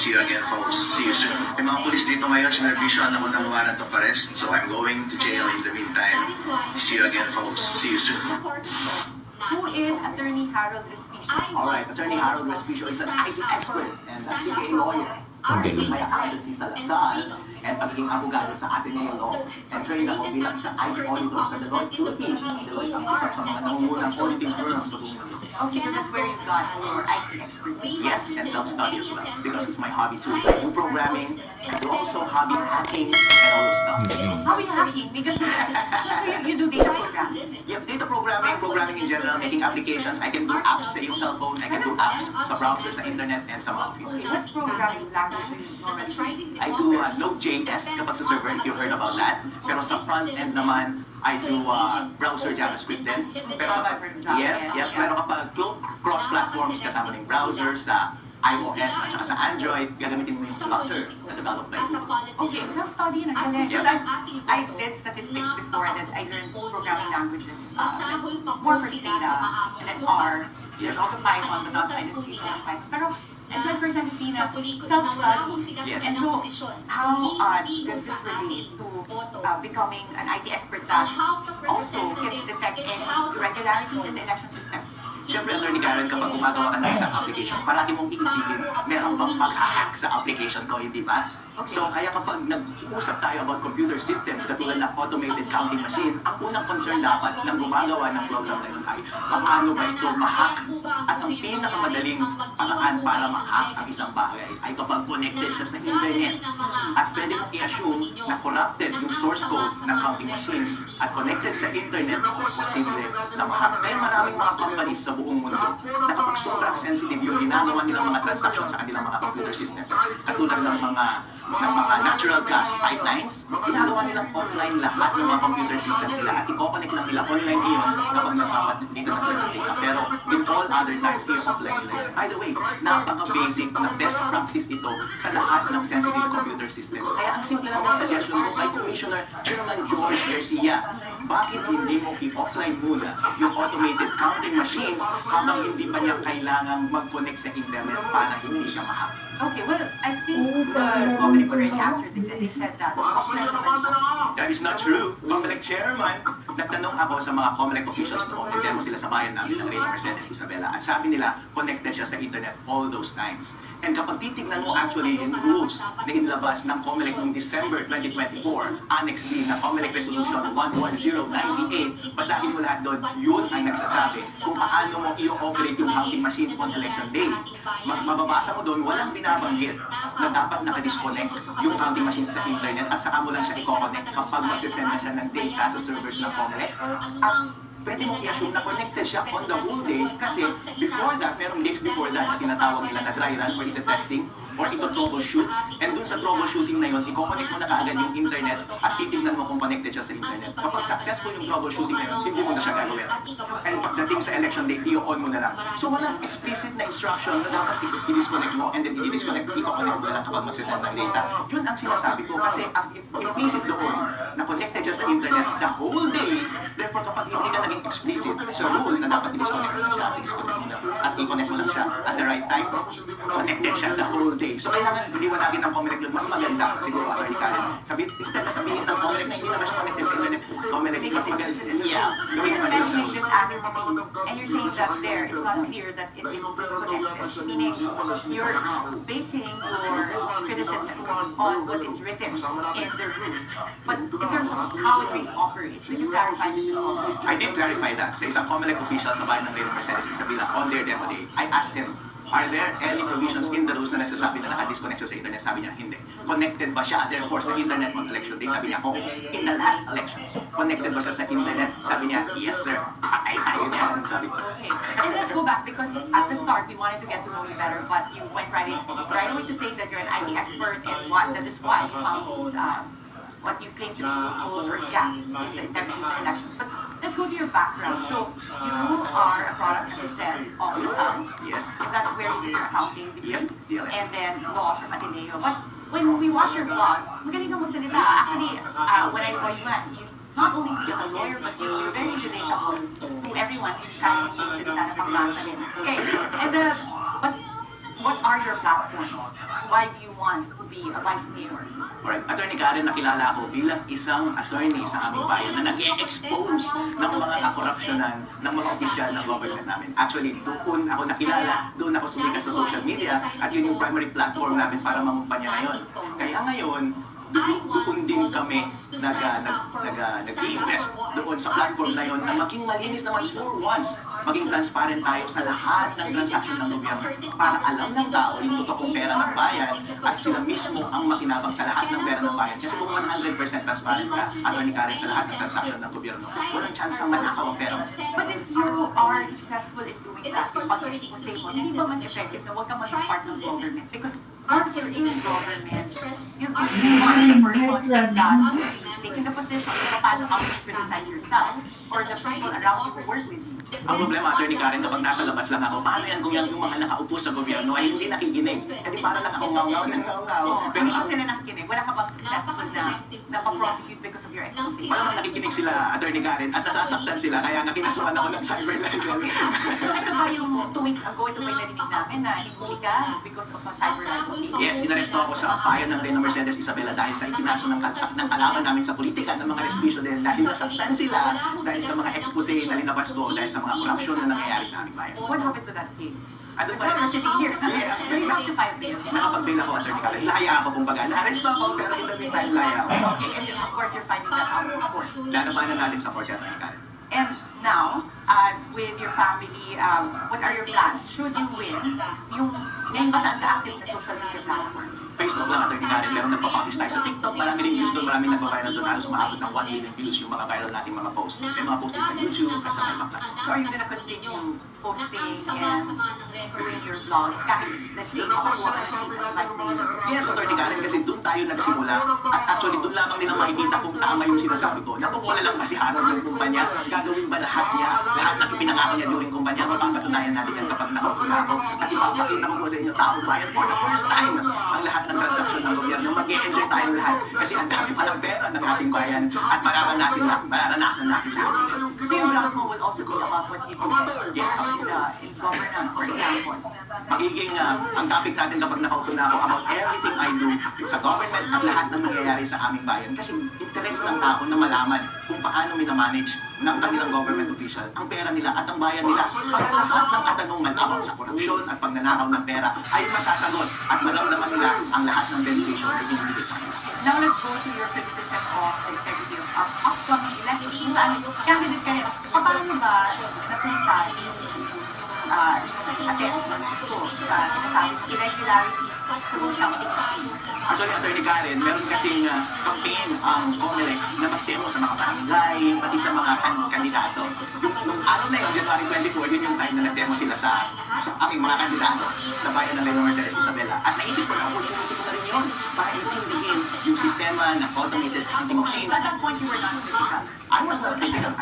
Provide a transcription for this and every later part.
See you again, folks. See you soon. May mga pulis dito ngayon, sinervisyoan ako ng warrant of arrest, so I'm going to jail in the meantime. See you again, folks. See you soon. Who is Attorney Harold Respicio? Alright, Attorney Harold Respicio is an IT expert and a CPA lawyer. May accountancy sa Lasal and pagiging abogado sa Ateneo Law. And trained ako bilang sa IT auditor sa Deloitte Philippines. Deloitte ang isa sa mga nangungunang auditing firms sa buong mundo. Okay, so that's where you got your IT expertise. Yes, and self-study as well, because it's my hobby too. I do programming, I do also hobby hacking, and all those stuff. Hobby hacking? Because you do data programming. Yep, data programming in general, making applications. I can do apps sa iyong cellphone, I can do apps sa browser, sa internet, and sa mga computer. What programming language do you normally use? I do Node.js kapag sa server, if you heard about that. Pero sa front end naman, I do browser JavaScript din. Pero pero kapag cross-platforms kasama ng browser sa iOS at saka sa Android, gagamitin mo yung Flutter na develop by Google. Okay, self-study na galing. I did statistics before that I learned programming languages. More for data, and then R. There's also Python, but not I didn't use Python. Pero it's my first time to see na self-study. Yes. And so, how does this relate to becoming an IT expert that also can detect any irregularities in the election system? Siyempre, Attorney Karen, kapag gumagawa ka ng isang application, parati mong iisipin, meron bang pag-hack sa application ko, hindi ba? So, kaya kapag nag-uusap tayo about computer systems, katulad ng automated counting machine, ang unang concern dapat ng gumagawa ng program na yun ay, paano ba ito ma-hack? At ang pinakamadaling paraan para ma-hack ang isang bagay ay kapag connected siya sa internet. At pwede mong i-assume na corrupted yung source code ng counting machines at connected sa internet, posible na ma-hack. Kaya maraming mga companies sa buong mundo na kapag sobrang sensitive yung ginagawa nilang mga transactions sa kanilang mga computer systems, katulad ng mga natural gas pipelines, ginagawa nilang offline lahat ng mga computer systems nila at i-connect lang nila online iyon kapag nagsamat dito sa data. Pero in all other times, i-offline nila. By the way, napaka-basic na best practice ito sa lahat ng sensitive computer systems. Kaya ang simple lang ng suggestion ko kay Commissioner Chairman George Garcia, bakit hindi mo i-offline muna yung automated counting machines habang hindi pa niya kailangang mag-connect sa internet para hindi siya ma-hack? Okay, well, I think the Comelec already answered this and they said that. That is not true. Comelec Chairman, nagtanong ako sa mga Comelec officials noon, and demo sila sa bayan namin ng Reyna Mercedes Isabela, at sabi nila, connected siya sa internet all those times. And kapag titignan mo actually yung rules na inilabas ng Comelec noong December 2024, Annex D na Comelec Resolution 11098, basahin mo lahat doon, yun ang nagsasabi kung paano mo i-operate yung counting machines on election day. Mababasa mo doon, walang binabanggit na dapat nakadisconnect yung counting machines sa internet at saka mo lang siya i-connect kapag magsisend na siya ng data sa servers ng Comelec. At pwede mong i-assume na connected siya on the whole day kasi before that, merong days before that na tinatawag nila na dry run or ito testing or ito troubleshoot. And dun sa troubleshooting na yun, i-connect mo na kaagad yung internet at titignan mo kung connected siya sa internet. Kapag successful yung troubleshooting na yun, hindi mo na siya gagawin. And pagdating sa election day, i-on mo na lang. So walang explicit na instruction na dapat i-disconnect mo and then i-disconnect, i-connect mo na lang kapag magsasend ng data. Yun ang sinasabi ko kasi ang implicit doon na connected siya sa internet the whole day. Therefore, kapag hindi ka naging explicit sa rule na dapat i-disconnect mo siya, at i-connect mo lang siya at the right time, connected siya the whole day. So kailangan liwanagin ng Comelec yun. Mas maganda siguro, Attorney Karen. Instead na sabihin ng Comelec na hindi naman siya connected sa internet, Comelec, mas maganda. Yeah. You're mentioning this amnesty, and you're saying that there, it's not clear that it is disconnected. Meaning, you're basing your criticism on what is written in the rules. But in terms of how it really operates, did you clarify this? I did clarify that sa isang Comelec official sa bayan ng Reyna Mercedes Isabela on their demo day. I asked them, are there any provisions in the rules na nagsasabi na naka-disconnect siya sa internet? Sabi niya, hindi. Connected ba siya, therefore, sa internet on election day? Sabi niya, oh, in the last elections, connected ba siya sa internet? Sabi niya, yes, sir. Patay tayo niya. Sabi ko. Okay. And let's go back, because at the start, we wanted to get to know you better, but you went right away to say that you're an IT expert, and that is why you found these, what you claim to be loopholes or gaps in the integrity of the elections. But let's go to your background. So, you are a product, as you said, of the Sun. Yes. Because that's where you did your accounting degree. Yep. And then law from Ateneo. But when we watch your blog, magaling ka magsalita. Actually, when I saw you not only speak as a lawyer, but you're very relatable to everyone who's trying to magsalita na panglasa din. Okay. And but what are your platforms? Why do you want to be a vice mayor? Alright, Attorney Karen, nakilala ko bilang isang attorney sa aming bayan na nag-e-expose ng mga kakorupsyonan ng mga opisyal ng government namin. Actually, doon ako nakilala, doon ako sumikat sa social media, at yun yung primary platform namin para mangumpanya ngayon. Kaya ngayon, doon din kami nag-invest doon sa platform na yun na maging malinis naman for once, maging transparent tayo sa lahat ng transaction ng gobyerno para alam ng tao yung totoong pera ng bayan at sila mismo ang makinabang sa lahat ng pera ng bayan. Kasi kung 100% transparent ka, Attorney Karen, sa lahat ng transaction ng gobyerno, walang chance ang manakaw ang pera mo. But if you are successful in doing that, yung pag-expose mo, hindi ba mas effective na huwag ka maging part ng government? Because once you're in government, you'll be one person that taking the position kung paano ka criticize yourself or the people around you who work with you. Ang problema, Attorney Karen, kapag nasa labas lang ako, paano yan kung yung mga nakaupo sa gobyerno ay hindi nakikinig? E di para lang ako ngaw-ngaw ng ngaw-ngaw. Pero kung sila nakikinig, wala ka bang successful na ma-prosecute because of your expose? Parang nakikinig sila, Attorney Karen, at nasasaktan sila, kaya nakinasuhan ako ng cyber libel. So ito ba yung 2 weeks ago, ito ba yung narinig namin na hinuli ka because of a cyber libel? Yes, inaresto ako sa bayan ng Reyna Mercedes Isabela dahil sa ikinaso ng kalaban namin sa politika ng mga respisyo din dahil nasaktan sila dahil sa mga expose na linabas ko dahil sa mga korupsyon na nangyayari sa aming bayan. What happened to that case? Ano It's ba? not sitting here. Yeah. You have to file this. Nakapag-bail ako, Attorney Karen. Laya ako kumbaga. Na-arresto ako, pero in the meantime, laya ako. And of course, you're fighting that out of court. Lalabanan natin sa court, Attorney Karen. And now, with your family, what are your plans? Should you win, ngayon ba saan ka-active na social media platforms? Facebook lang, Attorney Karen, pero nagpa-publish tayo sa TikTok. Marami rin views doon, marami nagpa-viral doon. Halos umaabot ng 1 million views yung mga viral nating mga posts. May mga posts din sa YouTube at sa mga platform. So are you gonna continue posting and doing your vlogs kahit, let's say, mga quarters, like Yes, Attorney Karen, kasi doon tayo nagsimula. At actually, doon lamang nilang makikita kung tama yung sinasabi ko. Na kung wala lang kasi araw yung kumpanya, gagawin ba lahat niya? Lahat ng ipinangako niya during kumpanya, mapapatunayan natin yan kapag nakakula ako. At ipapakita ko po sa inyo, taong bayan, for the first time, ang lahat ng transaksyon ng gobyerno, mag-e-enjoy tayo lahat. Kasi ang dami palang pera ng ating bayan at mararanasan natin lahat. So your vlogs mo will also be about what you do in governance, for example. Magiging ang topic natin kapag nakaupo na ako about everything I do sa government at lahat ng nangyayari sa aming bayan. Kasi interest ng tao na malaman kung paano minamanage ng kanilang government official ang pera nila at ang bayan nila para lahat ng katanungan about sa korupsyon at pagnanakaw ng pera ay masasagot at maramdaman nila ang lahat ng benepisyo na ibinibigay sa kanila. Now let's go to your criticism of the integrity of upcoming elections. Kung saan candidate kayo, paano ba napunta attention ko sa sinasabing irregularities sa voting? Actually, Attorney Karen, meron kasing campaign ang COMELEC na magtemo sa mga barangay, pati sa mga kandidato. Yung araw na yun, January 24, yun yung time na nagtemo sila sa aming mga kandidato sa bayan ng Reyna Mercedes Isabela. At naisip ko na, opportunity ko na rin yun para intindihin yung sistema ng automated counting machine. At that point, you were not critical. I was not critical.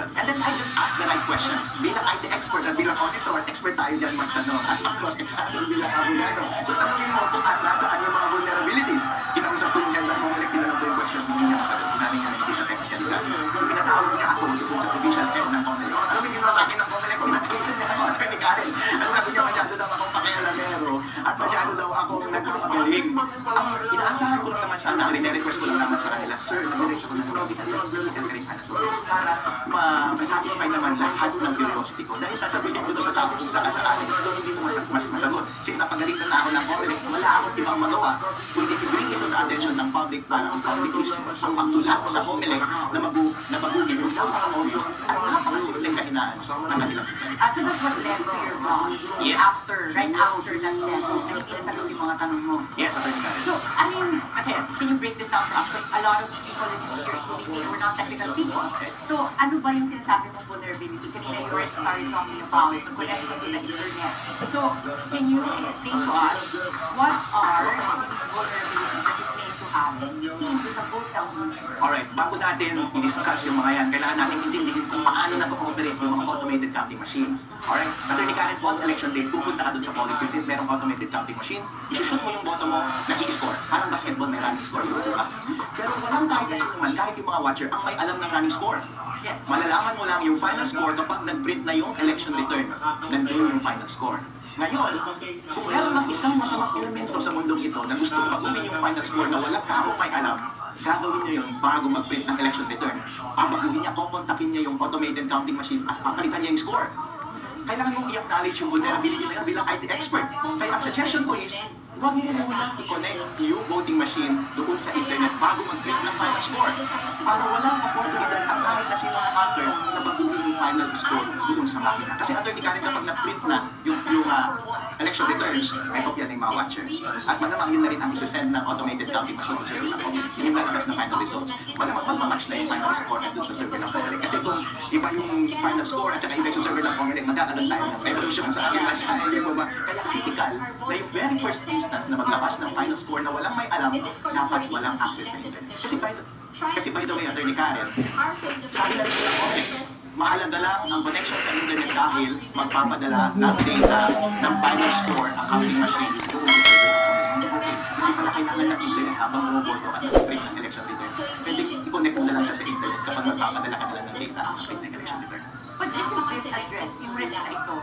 And then I just asked the right questions. Bilang IT expert at bilang auditor, expert tayo dyan magtanong at cross-examine bilang abogado. So tanongin mo kung at nasaan yung mga vulnerabilities. Kinausap ko yung ganda ng COMELEC, tinanong ko yung question, hindi niya masagot. Sinabi niya na hindi siya technicalizado. Pinatawag niya ako doon sa provincial head ng COMELEC. Alam mo, ginawa sa akin ng COMELEC, pinatawag niya ako, Attorney Karen. Ang sabi niya, masyado daw akong pakialamero at masyado daw akong nagpapagaling. Inaasahan ko lang naman sana, rin-request ko lang naman sa kanila, sir, nag-request ako ng para masatisfy naman lahat ng curiosity ko. Dahil sasabihin ko doon sa tao kung saan sa akin, hindi mo masagot. Since napagalitan na ako ng COMELEC, wala akong ibang magawa. Kundi i-bring ito sa attention ng public para ang public issues ang magtulak sa COMELEC na mabugin yung obvious at napakasimpleng kahinaan ng kanilang sistema. So that's what led to your vlog? Yes. Right after that death, na hindi nasagot yung mga tanong mo. Yes, Attorney Karen. So, I mean, okay, can you break this down for us? Because a lot of people listening here, including me, we're not technical people. So, ano ba yung sinasabi mong vulnerability? Kanina you were started talking about the connection to the internet. So, can you explain to us what are these vulnerabilities that you claim to have seen sa vote counting? Alright, bago natin i-discuss yung mga yan, kailangan natin intindihin kung paano nag-ooperate yung mga automated counting machines. Alright, Attorney Karen, on election day, pupunta ka dun sa polling precinct, merong automated counting machine, i-shoot mo yung boto mo, nag-i-score. Parang basketball, may running score yun, diba? Pero walang kahit kasi naman, kahit yung mga watcher ang may alam ng running score. Yes. Malalaman mo lang yung final score kapag nag-print na yung election return. Nandun yung final score. Ngayon, kung meron mang isang masamang elemento sa mundong ito na gusto pag-umin yung final score na wala ka may alam, gagawin niya yun bago mag-print ng election return. Papaguhin niya, kukontakin niya yung automated counting machine at papalitan niya yung score. Kailangan mong i-acknowledge yung vulnerability na yun bilang IT expert. Kaya ang suggestion ko is, huwag mo muna i-connect yung voting machine doon sa internet bago mag-print ng final score. Para walang oportunidad at kahit na silang hacker na baguhin yung final score doon sa makina. Kasi attorney Karen, kapag na-print na yung election returns, may kopya ng mga watcher. At malamang yun na rin ang isa-send ng automated counting machine sa server ng public. Yung lalabas na final results. Malamang magmamatch na yung final score at doon sa server ng public. Kasi kung iba yung final score at saka iba yung server ng public, magkakaroon tayo ng revolution sa aking bansa. Hindi mo ba? Kaya critical na yung very first instance na maglabas ng final score na walang may alam, dapat walang access sa internet. Kasi by the way, attorney Karen, sabi na rin ng mahalaga lang ang connection sa internet dahil magpapadala ng data ng final score ang counting machine doon sa server ng public. Hindi pala kailangan ng internet habang bumuboto at nag-print ng election return. Pwede i-connect mo na lang siya sa internet kapag magpapadala ka na lang ng data ang print ng election return. But isn't this address, yung risk na ito,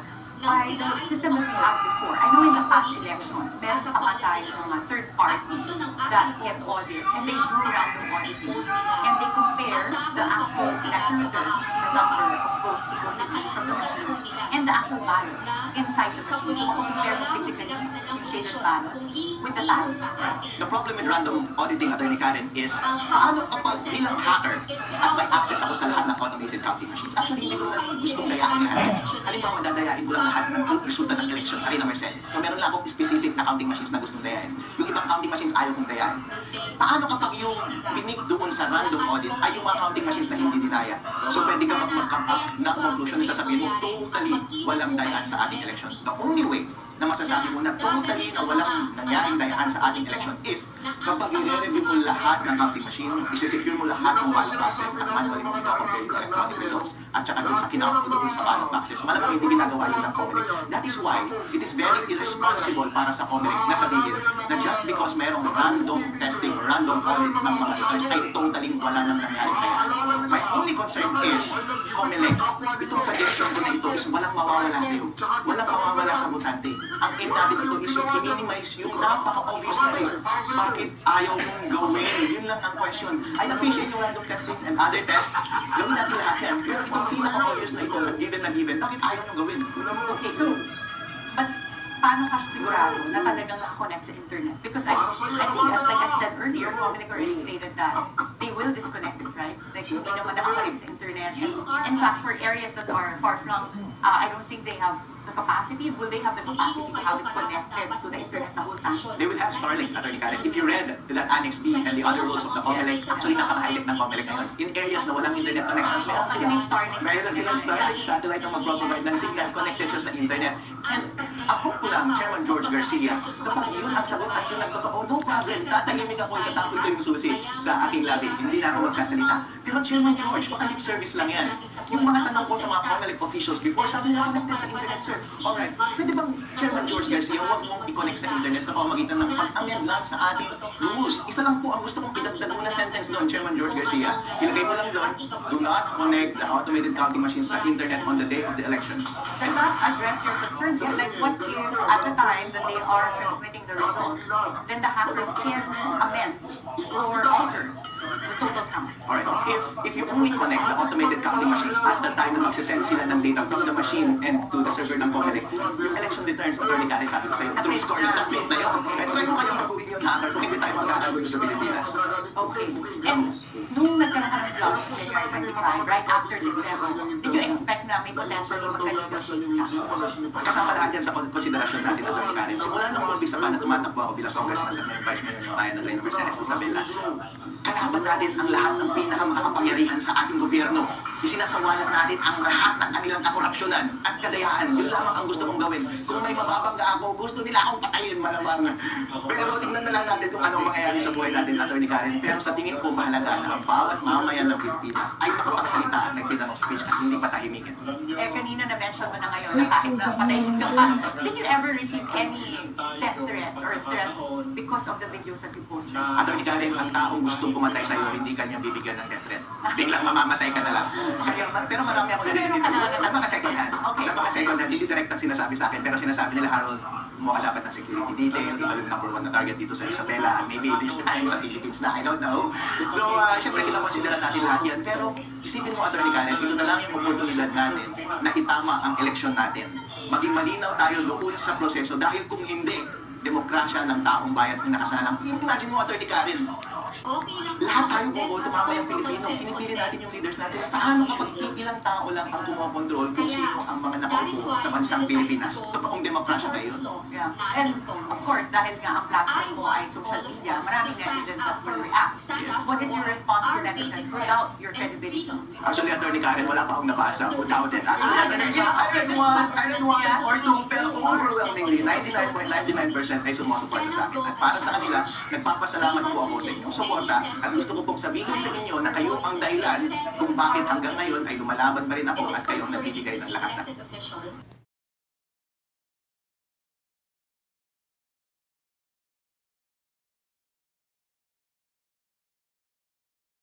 by the system that we have before? I know in the past elections, meron pa nga tayo mga third parties that get audit and they do random auditing and they compare the actual election returns, the number of votes supposedly from the machine, and the actual ballots inside the machine. So compare mo physically yung shaded ballots with the ballots. The problem with random auditing, attorney Karen, is paano kapag bilang hacker at may access ako sa lahat ng automated counting machines? Actually, hindi ko na gustong dayain lahat. Halimbawa, dadayain ko lang lahat ng resulta ng election sa akin na Mercedes. So meron lang akong specific na counting machines na gustong dayain. Yung ibang counting machines ayaw kong dayain. Paano kapag yung binig doon sa random audit ay yung mga counting machines na hindi dinaya? So pwede ka mag-come up ng conclusion na sasabihin mo, totally walang dayaan sa ating election. The only way na masasabi mo na totally na walang nangyaring dayaan sa ating election is kapag i-review mo lahat ng counting machine, isi-secure mo lahat ng ballot boxes at manually mo ito-compare yung electronic results at saka doon sa kinakot doon sa ballot boxes. Malamang hindi ginagawa yun ng COMELEC. That is why it is very irresponsible para sa COMELEC na sabihin na just because merong random testing, random audit ng mga results ay totally wala nang nangyaring dayaan. My only concern is COMELEC, itong suggestion ko na ito is walang mawawala sa iyo. Walang mawawala sa botante. Ang aim natin ito is yung i-minimize yung napaka-obvious na risk. Bakit ayaw mong gawin? Yun lang ang question. I appreciate yung random testing and other tests. Gawin natin lahat yan. Pero itong pinaka-obvious na ito, na given, bakit ayaw mong gawin? Okay, so, but paano ka sigurado na talagang nakakonect sa internet? Because I think, as like I said earlier, COMELEC already stated that they will disconnect it, right? Like, hindi naman nakakonect sa internet. And in fact, for areas that are far-flung, I don't think they have the capacity. Will they have the capacity to have it connected to the internet the whole time? They will have Starlink, attorney Karen. If you read that Annex B and the other rules of the COMELEC, actually napaka-highlight ng COMELEC ngayon. In areas na walang internet connections, Kasi may Starlink. Meron silang Starlink satellite na mag-provide ng signal connected siya sa internet. And ako ko lang, Chairman George Garcia, kapag yun ang sagot at yun ang totoo, no problem, tatahimik ako itatapon ko yung susi sa aking labi. Hindi na ako magsasalita. Pero Chairman George, baka lip service lang yan. Yung mga tanong ko sa mga COMELEC officials before, sabi nila connected sa internet, sir. Alright, pwede bang Chairman George Garcia, huwag mong i-connect sa internet sa pamamagitan ng pag-amend lang sa ating rules. Isa lang po ang gusto kong idagdag mo na sentence doon, Chairman George Garcia. Ilagay mo lang doon, do not connect the automated counting machines sa internet on the day of the election. Does that address your concern? Yes, like what if at the time that they are transmitting the results, then the hackers can amend or alter the total count? Alright, if you only connect the automated counting machines at the time na magsisend sila ng data from the machine and to the server ng COMELEC, yung election returns, attorney Karen, sabi ko sa'yo, true score na na-print na yun. Pero kayo maguhin yung hacker kung hindi tayo magkakagulo sa Pilipinas. Okay. And nung nagkaroon ka ng blog in January 25, right after this level, did you expect na may potentially magka-negotiate ka? Kasama lahat yan sa konsiderasyon natin, attorney Karen. Simula nung umpisa pa na tumatakbo ako bilang congressman at vice mayor ng bayan ng Reyna Mercedes Isabela, kalaban natin ang lahat ng pinakamakapangyarihan sa ating gobyerno. Isinasawalat natin ang lahat ng kanilang kakorupsyonan at kadayaan. Yun lamang ang gusto kong gawin. Kung may mababangga ako, gusto nila akong patayin malamang. Pero tingnan na lang natin kung anong mangyayari sa buhay natin, Atty. Karen. Pero sa tingin ko, mahalaga na ang bawat mamayan ng Pilipinas ay makapagsalita at nag-freedom of speech at hindi patahimikin. Eh, kanina na-mention mo na ngayon na kahit na patayin ka pa, did you ever receive any death threats or threats because of the videos that you posted? Atty. Karen, ang taong gustong pumatay sa'yo, hindi kanya bibigyan ng death threat. Biglang mamamatay ka na lang. Pero marami ako narinig dito. Napaka-second hand. Okay. Napaka-second hand. Hindi direct ang sinasabi sa akin. Pero sinasabi nila, Harold, mo ka dapat ng security detail. Ikaw yung number one na target dito sa Isabela. And maybe this time sa Philippines na. I don't know. So, syempre, kinakonsidera natin lahat yan. Pero, isipin mo, Atty. Karen, ito na lang yung oportunidad natin na itama ang eleksyon natin. Maging malinaw tayo doon sa proseso. Dahil kung hindi, demokrasya ng taong bayan ang nakasalang. Imagine mo, Atty. Karen, lahat tayo bumoto, mamayang Pilipino, pinipili natin yung leaders natin. Paano kapag ilang tao lang ang kumokontrol kung sino ang mga nakaupo sa bansang Pilipinas? Totoong demokrasya ba yun? Yeah. And of course, dahil nga ang platform mo ay social media, maraming netizens that will react. What is your response to netizens without your credibility? Actually, Atty. Karen, wala pa akong nabasa without it. Actually, I read one or two, pero overwhelmingly, 99.99% ay sumusuporta sa akin. At para sa kanila, nagpapasalamat po ako sa inyong suporta at gusto ko pong sabihin sa inyo na kayo ang dahilan kung bakit hanggang ngayon ay lumalaban pa rin ako at kayong nagbibigay ng lakas sa